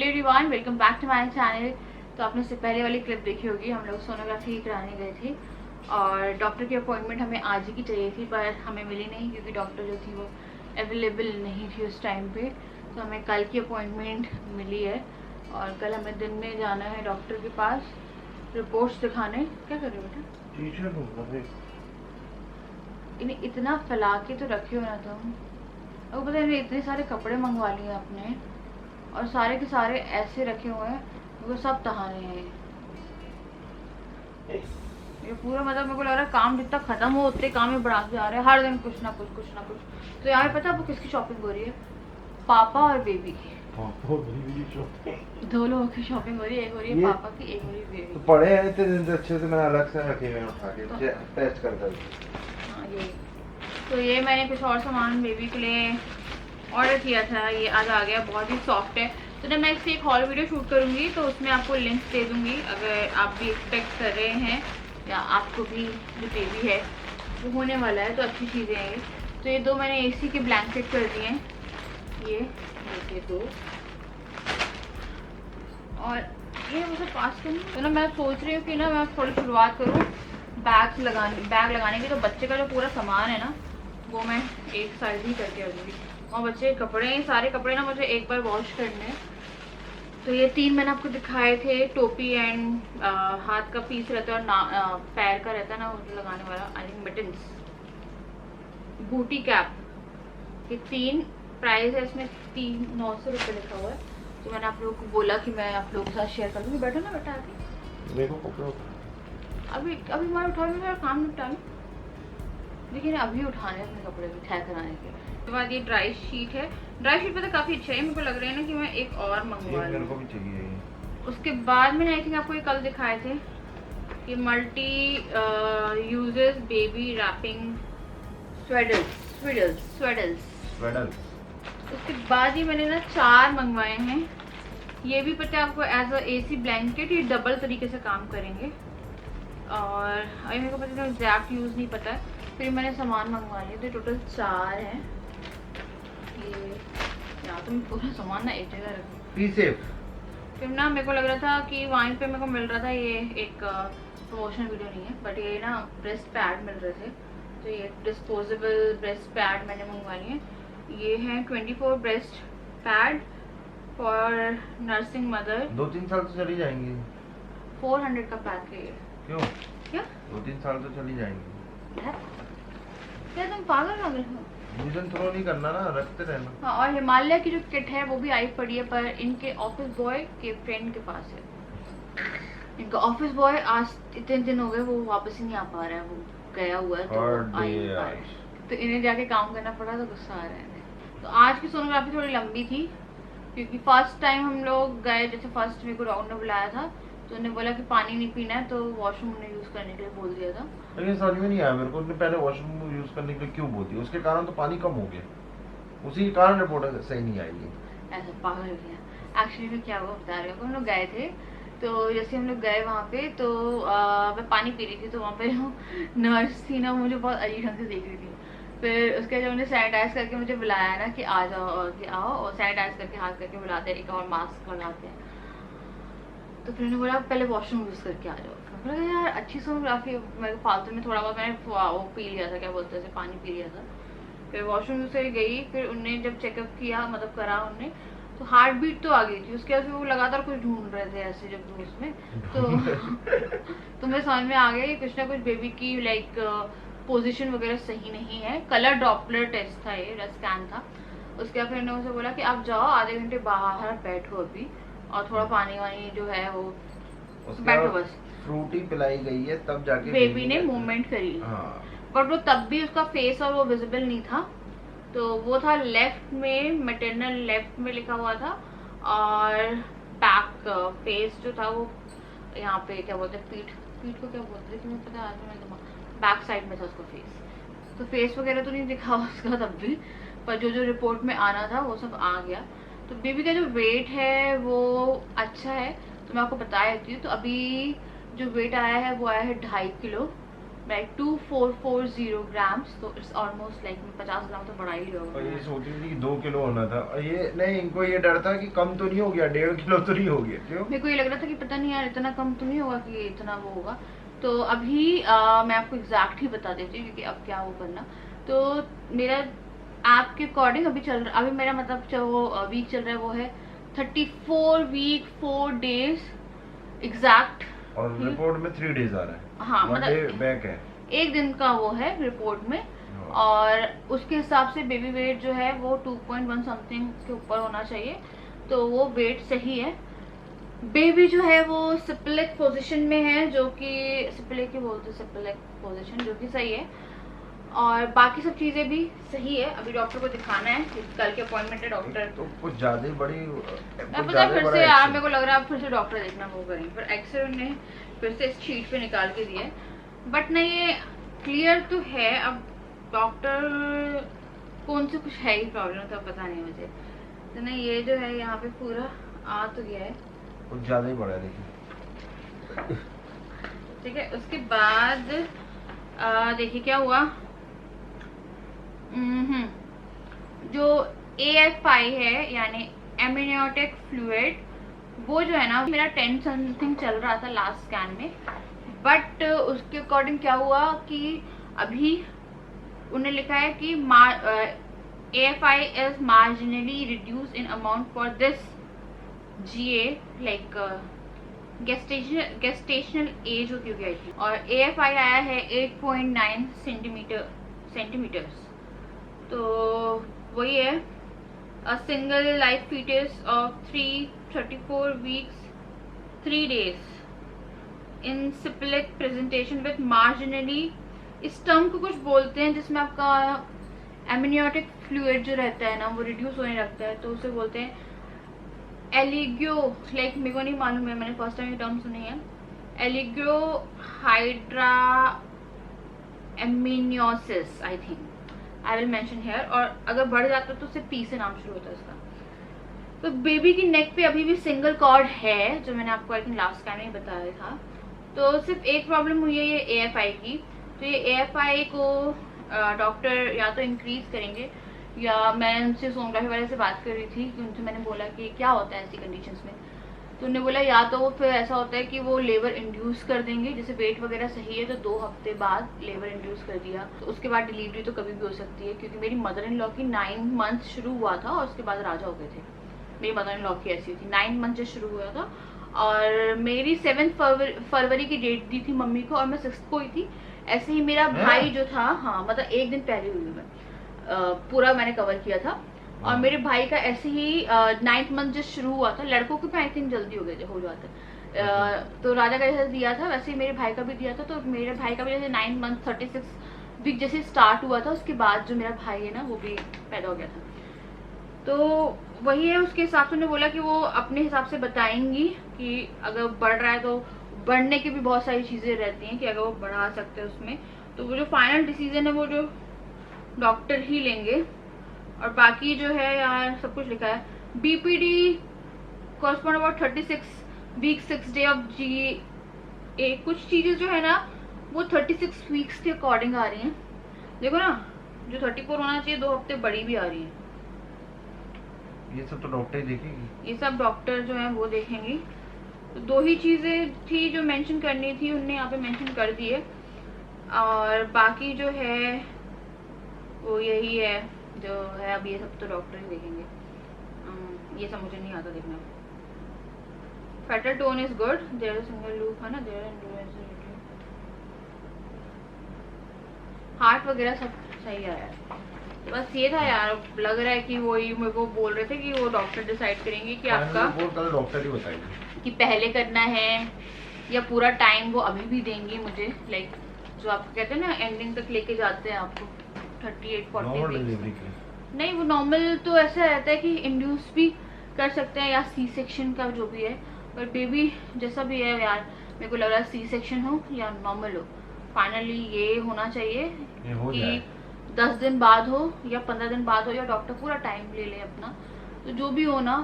Hello everyone, welcome back to my channel. तो आपने से पहले वाली क्लिप देखी होगी, हम लोग सोनोग्राफी कराने गए थे और डॉक्टर की अपॉइंटमेंट हमें आज ही की चाहिए थी, पर हमें मिली नहीं क्योंकि डॉक्टर जो थी वो अवेलेबल नहीं थी उस टाइम पे। तो हमें कल की अपॉइंटमेंट मिली है और कल हमें दिन में जाना है डॉक्टर के पास रिपोर्ट्स दिखाने। क्या कर रहे हो बेटा? इन्हें इतना फैला के तो रखे हो ना तुम। अब पता है इतने सारे कपड़े मंगवा लिए आपने और सारे के सारे ऐसे रखे हुए हैं, वो सब तहाने हैं। ये पूरा मतलब मेरे को लग रहा है काम जितना खत्म हो उतने काम में बढ़ाते जा रहे हैं, हर दिन कुछ ना कुछ कुछ ना कुछ। तो यार पता है आपको किसकी शॉपिंग हो रही है? पापा और बेबी की। दो लोगों की शॉपिंग हो रही है, एक हो रही है पापा की, एक हो रही है बेबी। तो पढ़े हैं इतने दिन से अच्छे से, मैंने अलग से रखे हुए उठा के टेस्ट कर कर। हाँ ये तो ये मैंने कुछ और सामान बेबी के लिए ऑर्डर किया था, ये आज आ गया। बहुत ही सॉफ्ट है। तो जब मैं इससे एक हॉल वीडियो शूट करूँगी तो उसमें आपको लिंक दे दूँगी, अगर आप भी एक्सपेक्ट कर रहे हैं या आपको भी जो बेबी है वो होने वाला है तो अच्छी चीज़ें हैं ये। तो ये दो मैंने एसी के ब्लैंकेट कर दिए हैं, ये दो। और ये मुझे पास करनी तो ना, मैं सोच रही हूँ कि ना मैं थोड़ी शुरुआत करूँ बैग लगाने की। तो बच्चे का जो पूरा सामान है ना वो मैं एक साइड ही करके रखूँगी, और बच्चे के कपड़े, सारे कपड़े ना मुझे एक बार वॉश करने हैं। तो ये तीन मैंने आपको दिखाए थे, टोपी एंड हाथ का पीस रहता है और पैर का रहता है ना वो लगाने वाला, आई थिंक मिटन्स, बूटी कैप। ये तीन प्राइस है इसमें, 900 रुपये लिखा हुआ है। तो मैंने आप लोगों को बोला कि मैं आप लोगों के साथ शेयर कर दूँगी। बैठो ना बेटा आके, देखो कपड़े अभी मैं उठा लूँ, मेरा काम निपटा लूँ। देखिए अभी उठाने अपने कपड़े भी तय कराने के। उसके बाद ये ड्राई शीट है। ड्राई शीट पता काफ़ी अच्छा है, मेरे को लग रहा है ना कि मैं एक और मंगवा लूँ। मेरे को भी चाहिए। उसके बाद मैंने आई थिंक आपको ये कल दिखाए थे कि मल्टी यूजेस बेबी रैपिंग स्वेडल्स। उसके बाद ही मैंने ना 4 मंगवाए हैं। ये भी पता है आपको एज अ एसी ब्लैंकेट, ये डबल तरीके से काम करेंगे। और अभी मेरे को पता है एग्जैक्ट यूज़ नहीं पता है, फिर मैंने सामान मंगवा लिए। तो टोटल 4 हैं ये। या तो मैं पूरा सामान ना एक जगह रखूँ। फिर ना मेरे को लग रहा था कि वहीं पे मेरे को मिल रहा था, ये एक प्रमोशन वीडियो नहीं है बट ये ना ब्रेस्ट पैड मिल रहे थे। तो ये डिस्पोजेबल ब्रेस्ट पैड मैंने मंगवा लिए। ये हैं 24 breast pad for nursing mother. 2-3 साल तो चली जाएंगी। 400 का पैक है ये। क्यों? क्या 2-3 साल तो चली जाएंगी। क्या तुम पागल हो? यूजन थ्रो नहीं करना ना, रखते रहना। हाँ, और हिमालय की जो किट है वो भी आई पड़ी है, पर इनके ऑफिस बॉय के फ्रेंड के पास है। इनका ऑफिस बॉय आज इतने दिन हो गए वो वापस ही नहीं आ पा रहा है, वो गया हुआ है तो आ ही नहीं पा रहा है। तो इन्हें जाके काम करना पड़ा, तो गुस्सा आ रहा है। तो आज की सोनोग्राफी थोड़ी लंबी थी क्योंकि फर्स्ट टाइम हम लोग गए, जैसे फर्स्ट मेरे को डॉक्टर ने बुलाया था तो उन्होंने बोला कि पानी नहीं पीना है, तो वॉशरूम ने यूज़ करने के लिए बोल दिया था। लेकिन समझ में नहीं आया मेरे को, उन्होंने पहले वॉशरूम यूज करने के लिए क्यों बोल दिया? उसके कारण तो पानी कम हो गया, उसी के कारण रिपोर्ट सही नहीं आई है। ऐसा पागल हो गया। एक्चुअली में क्या हुआ बता रही हूँ, हम लोग गए थे तो जैसे हम लोग गए वहाँ पे तो मैं पानी पी रही थी, तो वहाँ पे नर्स थी ना, मुझे बहुत अजीब ढंग से देख रही थी। फिर उसके जब उन्हें सैनिटाइज करके मुझे बुलाया ना कि आ जाओ और कि आओ, और सैनिटाइज करके हाथ करके बुलाते हैं, एक और मास्क लगाते हैं। तो फिर उन्होंने बोला पहले वॉशरूम यूज़ करके आ जाओ। तो मैंने कहा यार अच्छी सोनोग्राफी, मेरे को फालतू में थोड़ा बहुत मैंने वो पी लिया था, क्या बोलते हैं, पानी पी लिया था। फिर वॉशरूम यूज़ करके गई, फिर उनने जब चेकअप किया, मतलब करा उनने, तो हार्ट बीट तो आ गई थी। उसके बाद वो लगातार कुछ ढूंढ रहे थे ऐसे जब उसमें तो मैं समझ में आ गया कि कुछ ना कुछ बेबी की लाइक पोजीशन वगैरह सही नहीं है। कलर डॉपलर टेस्ट था, ये स्कैन था। उसके बाद फिर उन्होंने मुझे बोला कि आप जाओ आधे घंटे बाहर बैठो अभी, और थोड़ा पानी वानी जो है वो बैठो बस। फ्रूटी पिलाई गई है तब जाके बेबी ने मूवमेंट करी। हाँ। बट वो तब भी उसका फेस और वो विजिबल नहीं था। तो वो था लेफ्ट में, मैटरनल लेफ्ट में लिखा हुआ था, और बैक फेस जो था वो यहाँ पे क्या बोलते हैं, पीठ को क्या बोलते हैं, तुम्हें पता है? बैक साइड में था उसका फेस। तो फेस वगैरह तो नहीं दिखा उसका तब भी, पर जो रिपोर्ट में आना था वो सब आ गया। तो बेबी का जो वेट है वो अच्छा है, तो मैं आपको बता देती हूँ। तो अभी जो वेट आया है वो आया है 2.5 किलो, लाइक 2440 ग्राम्स, तो इट्स ऑलमोस्ट लाइक 50 ग्राम तो बढ़ा ही लिया और ये होगा। सोच रही थी कि 2 किलो होना था, और ये नहीं, इनको ये डर था कि कम तो नहीं हो गया, 1.5 किलो तो नहीं हो गया, क्यों? मेरे को ये लग रहा था कि पता नहीं यार इतना कम तो नहीं होगा कि इतना वो होगा। तो अभी मैं आपको एग्जैक्ट ही बता देती हूँ क्योंकि अब क्या वो करना। तो मेरा ऐप के अकॉर्डिंग अभी मेरा मतलब जो वीक चल रहा है वो है 34 वीक 4 डेज एग्जैक्ट। और रिपोर्ट में 3 डेज आ रहा है, हाँ 1 डे मतलब बैक है। एक दिन का वो है रिपोर्ट में। हाँ। और उसके हिसाब से बेबी वेट जो है वो 2.1 समथिंग के ऊपर होना चाहिए, तो वो वेट सही है। बेबी जो है वो सिप्लिक पोजीशन में है, जो कि सिप्लिक ही बोलते, सिप्लिक पोजीशन जो कि सही है। और बाकी सब चीजें भी सही है। अभी डॉक्टर को दिखाना है, कल के अपॉइंटमेंट है डॉक्टर। तो कुछ ज्यादा ही बड़ी, मैं कुछ पता है ज्यादा फिर बड़ा से यार एक्शन। मेरे को लग रहा है अब फिर से डॉक्टर देखना वो करेंगे, पर एक्सरे ने फिर से इस शीट पे निकाल के दिया है। बट नहीं ये क्लियर तो है। अब डॉक्टर कौन से कुछ है ही प्रॉब्लम तो पता नहीं मुझे। तो नहीं ये जो है यहाँ पे पूरा आ तो गया है, कुछ ज्यादा ही बड़ा है, देखिए। ठीक है। उसके बाद देखिए क्या हुआ। जो AFI है यानी एमनियोटिक फ्लूइड, वो जो है ना मेरा 10 समथिंग चल रहा था लास्ट स्कैन में। बट उसके अकॉर्डिंग क्या हुआ कि अभी उन्हें लिखा है कि AFI is marginally reduce in amount for this GA, like gestational age होती होगी आई थिंक। और AFI आया है 8.9 सेंटीमीटर्स। तो वही है, a single live fetus of 34 weeks 3 days in syphilic presentation with marginally, इस टर्म को कुछ बोलते हैं जिसमें आपका एमनियोटिक फ्लूइड जो रहता है ना वो रिड्यूस होने लगता है, तो उसे बोलते हैं एलिग्यो, लाइक मेरे को नहीं मालूम है, मैंने फर्स्ट टाइम ये टर्म सुनी है, oligohydramnios I think, I will mention here. और अगर बढ़ जाता है तो सिर्फ P से नाम शुरू होता है इसका। तो बेबी की नेक पे अभी भी सिंगल कॉर्ड है, जो मैंने आपको आई थिंक लास्ट स्कैन में बताया था। तो सिर्फ एक प्रॉब्लम हुई है ये AFI की। तो ये AFI को डॉक्टर या तो इंक्रीज करेंगे, या मैं उनसे सोनोग्राफी वाले से बात कर रही थी कि उनसे मैंने बोला कि क्या होता है ऐसी कंडीशंस में। तो उन्होंने बोला या तो वो फिर ऐसा होता है कि वो लेबर इंड्यूस कर देंगे, जैसे वेट वगैरह सही है तो 2 हफ्ते बाद लेबर इंड्यूस कर दिया तो उसके बाद डिलीवरी तो कभी भी हो सकती है। क्योंकि मेरी मदर इन लॉ की 9 मंथ शुरू हुआ था और उसके बाद राजा हो गए थे। मेरी मदर इन लॉ की ऐसी थी, 9 मंथ से शुरू हुआ था और मेरी 7 फरवरी की डेट दी थी मम्मी को और मैं 6 को ही थी। ऐसे ही मेरा भाई जो था, हाँ मतलब एक दिन पहले हुई मैं, पूरा मैंने कवर किया था। और मेरे भाई का ऐसे ही 9th मंथ जब शुरू हुआ था, लड़कों के आई थिंक जल्दी हो जाता है। तो राजा का जैसे दिया था वैसे ही मेरे भाई का भी दिया था। तो मेरे भाई का भी जैसे 9 मंथ 36 वीक जैसे स्टार्ट हुआ था, उसके बाद जो मेरा भाई है ना वो भी पैदा हो गया था। तो वही है, उसके हिसाब से उन्होंने बोला कि वो अपने हिसाब से बताएंगी कि अगर बढ़ रहा है तो बढ़ने की भी बहुत सारी चीज़ें रहती हैं कि अगर वो बढ़ा सकते हैं उसमें। तो वो जो फाइनल डिसीजन है वो जो डॉक्टर ही लेंगे। और बाकी जो है यार सब कुछ लिखा है। BPD correspond about 36 week 6 day of GA। कुछ चीज़ें जो है ना वो 36 वीक्स के अकॉर्डिंग आ रही हैं। देखो ना, जो 34 होना चाहिए 2 हफ्ते बड़ी भी आ रही है। ये सब तो डॉक्टर ही देखेगी। ये सब डॉक्टर जो है वो देखेंगी। तो 2 ही चीज़ें थी जो मेंशन करनी थी, उनने यहाँ पे मेंशन कर दी है। और बाकी जो है वो यही है जो है। अब ये सब तो डॉक्टर ही देखेंगे, ये सब मुझे नहीं आता देखना। Fetal tone is good, there is single loop है ना, देयर हार्ट वगैरह सब सही आया है। बस ये था यार, लग रहा है कि वही मेरे को बोल रहे थे कि वो डॉक्टर डिसाइड करेंगे कि आपका वो कल डॉक्टर ही बताएंगे कि पहले करना है या पूरा टाइम वो अभी भी देंगे मुझे, लाइक जो आप कहते हैं ना एंडिंग तक लेके जाते हैं आपको 38-40 वीक्स। नहीं वो नॉर्मल तो ऐसा रहता है कि इंड्यूस भी कर सकते हैं या C सेक्शन का जो भी है। पर बेबी जैसा भी है यार, मेरे को लग रहा है C सेक्शन हो या नॉर्मल हो, फाइनली ये होना चाहिए कि 10 दिन बाद हो या 15 दिन बाद हो, या डॉक्टर पूरा टाइम ले ले अपना। तो जो भी हो ना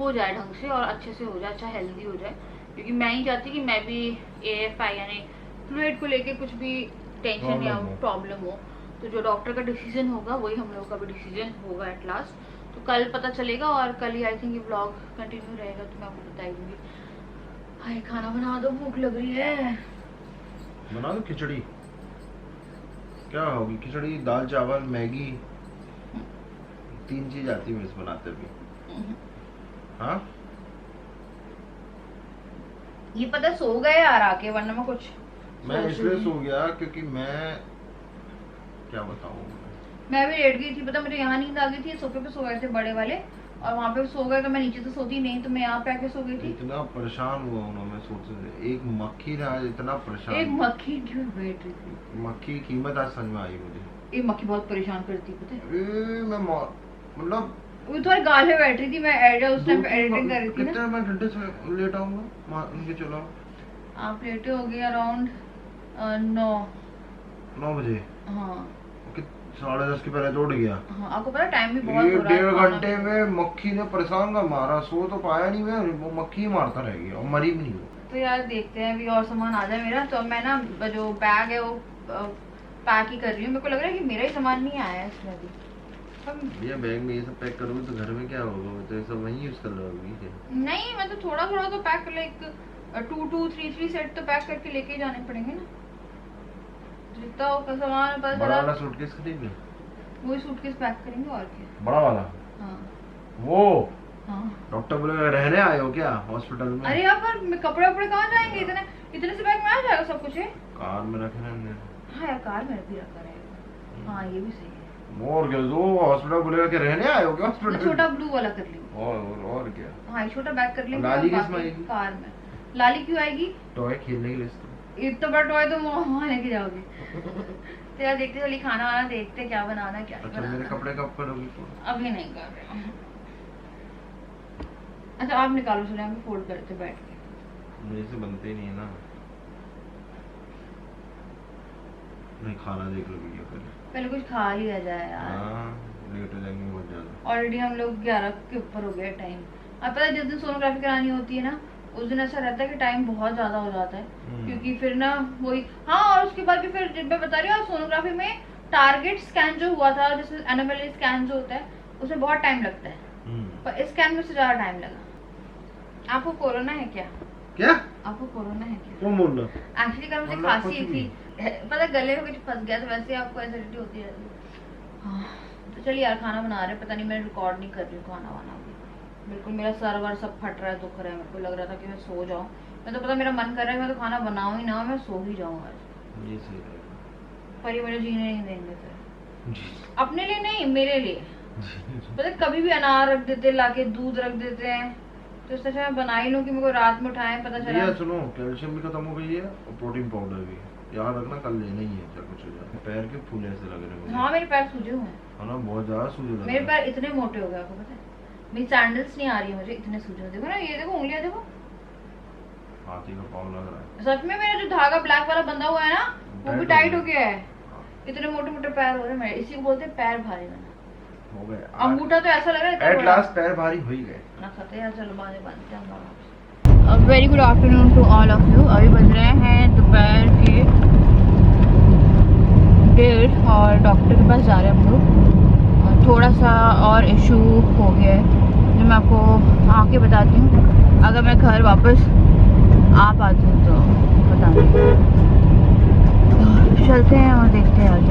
हो जाए ढंग से और अच्छे से हो जाए, अच्छा हेल्दी हो जाए। क्योंकि मैं ही चाहती कि मैं भी AFI यानी वेट को लेके कुछ भी टेंशन या Problem हो। प्रॉब्लम हो, तो जो डॉक्टर का डिसीजन होगा वही हम लोग का भी डिसीजन होगा एट लास्ट। तो कल पता चलेगा और कल ही आई थिंक ये व्लॉग कंटिन्यू रहेगा, तो मैं आपको बताई दूंगी। हाय खाना बना दो, भूख लग रही है। बना दो खिचड़ी। क्या होगी खिचड़ी, दाल चावल, मैगी, 3 चीज आती है मेरे से बनाते भी। हाँ ये पता सो गए यार आके, वरना मैं कुछ मैं सोच इसलिए रही सो गया क्योंकि मैं क्या बताऊँ। मैं भी लेट गई थी, पता मुझे यहाँ नींद आ गई थी, सोफे पे सो गए थे बड़े वाले, और वहाँ पे सो गए तो मैं नीचे तो सोती नहीं, तो मैं यहाँ पे आके सो गई थी। इतना परेशान हुआ हूँ ना मैं सोच से, एक मक्खी ने आज इतना एक परेशान। मक्खी क्यों बैठ रही थी? मक्खी की कीमत आज समझ में आई मुझे। एक मक्खी बहुत परेशाान करती पता है। मैं मतलब वो तुम्हारे गाल पे बैठ रही थी, मैं उस टाइम पे एडिटिंग कर रही थी कितने ना। मैं घंटे से लेट आऊंगा उनके चलो। आप लेटे हो गए अराउंड 9 बजे। हाँ 10:30 के पहले तो उठ गया। हाँ, आपको पता टाइम भी बहुत ये हो रहा है 1.5 खाना घंटे भी। में मक्खी ने परेशान का मारा, सो तो पाया नहीं मैं, वो मक्खी ही मारता रह गया और मरी भी नहीं वो। तो यार देखते हैं अभी और सामान आ जाए मेरा, तो अब मैं ना जो बैग है वो पैक ही कर रही हूँ। मेरे को लग रहा है कि मेरा ही सामान नहीं आया है इसमें अभी। भैया बैग में ये सब पैक करूँ तो घर में क्या होगा, तो ये सब वहीं यूज कर लोगी क्या? नहीं, मैं तो थोड़ा थोड़ा तो पैक, लाइक 2-3 सेट तो पैक करके लेके ही जाने पड़ेंगे ना, जितना हो सामान पता बड़ा वाला चला सूटकेस खरीद ले। वही सूटकेस पैक करेंगे और क्या। बड़ा वाला हाँ वो हाँ। डॉक्टर बोले रहने आए हो क्या हॉस्पिटल में? अरे यार पर कपड़े वपड़े कहाँ जाएंगे, इतने इतने से बैग में आ जाएगा सब कुछ है। कार में रखे हमने। हाँ यार कार में भी रखा रहेगा। हाँ ये भी सही है। और क्या, दो हॉस्पिटल बोलेगा कि रहने आए हो क्या मैं हॉस्पिटल? छोटा ब्लू वाला कर लेंगे। और क्या। हाँ ये छोटा बैग कर लेंगे। लाली और किसमें बाकी आएगी? कार में। लाली क्यों आएगी? टॉय खेलने के लिए इसको। इतना बड़ा टॉय तो वहाँ लेके जाओगे। तो यार देखते चलिए खाना वाना देखते क्या बनाना है क्या नहीं अच्छा मेरे बनाना। कपड़े कब करोगी फोल्ड? अभी नहीं कर रहे हैं। अच्छा आप निकालो, सुने हम फोल्ड करते बैठ के। मेरे से बनते ही नहीं है ना। नहीं खाना देख लो भैया पहले कुछ खा लिया जाए यार। हाँ लेट हो जाएंगे बहुत ज्यादा। ऑलरेडी हम लोग 11 के ऊपर हो गया टाइम। अब पता है जिस दिन सोनोग्राफी करानी होती है ना, उस दिन ऐसा रहता है कि टाइम बहुत ज्यादा हो जाता है, क्योंकि फिर ना वही। हाँ और उसके बाद भी फिर जब मैं बता रही हूँ सोनोग्राफी में टारगेट स्कैन जो हुआ था, जैसे एनोमली स्कैन जो होता है उसमें बहुत टाइम लगता है, पर इस स्कैन में से ज्यादा टाइम लगा। आपको कोरोना है क्या? क्या आपको कोरोना है क्या? क्यों बोल रहा? एक्चुअली कल मुझे मतलब खांसी कुछ थी, पता गले में कुछ फंस गया, तो वैसे आपको एसिडिटी होती रहती है। हाँ तो चलिए यार खाना बना रहे, पता नहीं मैं रिकॉर्ड नहीं कर रही हूँ खाना वाना भी। बिल्कुल मेरा सर वर सब फट रहा है, दुख रहा है, मेरे को लग रहा था कि मैं सो जाऊँ। मैं तो पता मेरा मन कर रहा है मैं तो खाना बनाऊँ ही ना, मैं सो ही जाऊँ आज। ये सही रहेगा। पर ये मुझे जीने नहीं देंगे सर। जी। अपने लिए नहीं, मेरे लिए। पता कभी भी अनार रख देते, लाके दूध रख देते हैं, तो इससे अच्छा मैं बना ही लूँ कि मेरे को रात में उठाएं, पता चला। ये सुनो कैल्शियम भी खत्म हो गई है और प्रोटीन पाउडर भी। याद रखना कल लेना ही है, चाहे कुछ हो जाए। पैर के फूल ऐसे लग रहे हैं मुझे। हाँ मेरे पैर सूजे हुए हैं। है ना बहुत ज्यादा सूजे लग रहे मेरे हैं। पैर इतने मोटे हो गए, आपको पता है? मेरी सैंडल्स नहीं आ रही है मुझे, इतने सूजे हैं। देखो ना, ये देखो उंगलियां देखो, हाथी का पाँव लग रहा है। सच में मेरा जो धागा ब्लैक वाला बंधा हुआ है ना, वो भी टाइट हो गया है। हाँ, इतने मोटे मोटे पैर हो रहे हैं मेरे, इसी को बोलते हैं पैर भारी होना। हो गए। अंगूठा तो ऐसा लग रहा है इतना एट बड़ा। लास्ट पैर भारी हो ही गए। ना खाते हैं, चलो बांधते हैं हम। Very good afternoon to all of you. अभी बज रहे हैं दोपहर के 1:30 और डॉक्टर के पास जा रहे हैं हम लोग। थोड़ा सा और इशू हो गया है जो मैं आपको आके बताती हूँ। अगर मैं घर वापस आ पाती हूँ तो बताऊँगी। चलते हैं और देखते हैं आगे।